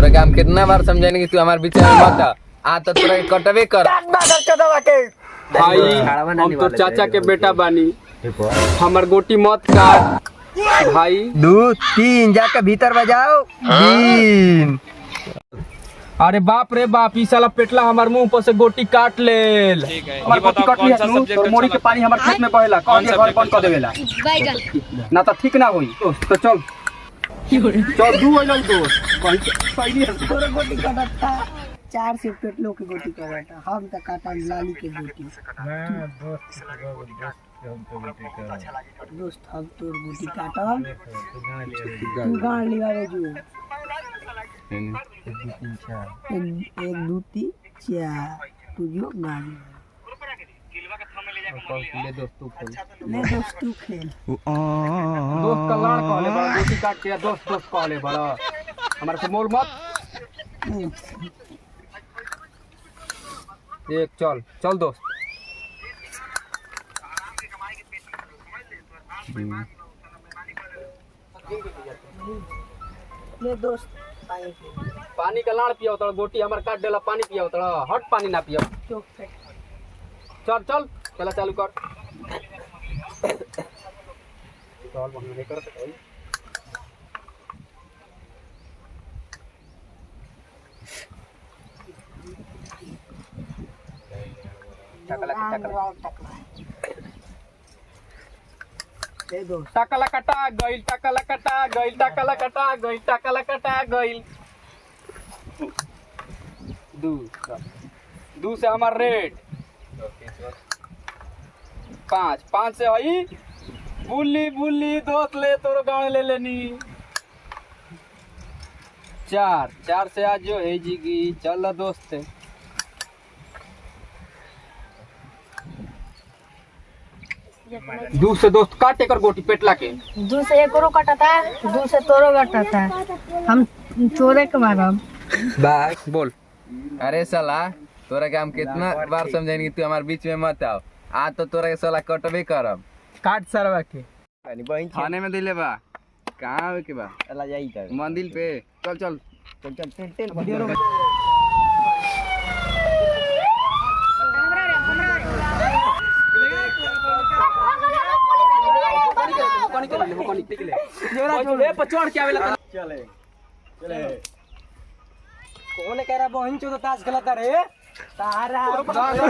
तोरा के हम कितना बार समझाने कि तू हमारे बीच में मत आ तो तोरा कटवे कर भाई हम तो चाचा के बेटा बानी, हमर गोटी मत काट भाई। 2 3 जाके भीतर बजाओ। 3 अरे बाप रे बाप, ई साला पेटला हमार मुंह पर से गोटी काट लेल। हमार गोटी काट लिया तू, मोरी के पानी हमार खेत में बहेला, कौन के घर बंद कर देवेला ना तो ठीक ना होई। तो चल चल दू होइला दोस्त पहली तोरा गोटी काटता 4 से पेटलो की गोटी काटा, हम त काटा लाली के गोटी। दोस्त हम तोर गोटी काटम, तू गाड़ लिवावे जो 1 2 3 4 तू जो गाड़ ले दोस्त तू खेल। दोस्त का लाड़ कहले बड़ा, गोटी काट के दोस्त दोस्त कहले बड़ा, हमारे से मोल मत। एक चल चल दोस्त। ले दोस्त पानी का लाड़ पिया उतर, गोटी हमार काट देला, पानी पिया उतर, हट पानी ना पिया। चल चल चला चालू कर। चल बहन नहीं कर सकते। टाकला कटा गइल, टाकला कटा गइल, टाकला कटा गइल, टाकला कटा गइल। 2 से हमार रेट 5 से हई बुल्ली बुल्ली दोस्त ले तोरो गाँव ले लेनी। 4 से आज जो है जीगी चल दोस्त। 2 से दोस्त काटे कर गोटी पेटला के। 2 से एकरो कटता, 2 से तोरो कटता, हम चोरे के मारब। बस बोल। अरे साला तोरा के हम कितना बार समझाएंगे कि तू हमारे बीच में मत आओ, आ तो तोरा के साला कटवे करब। काट सरवा के थाने में दिले बा, कहाँ हो के बा मंदिर पे। चल चल चल चल कौन कह रहा बहन चो तो ताश खेलता रे तारा दादा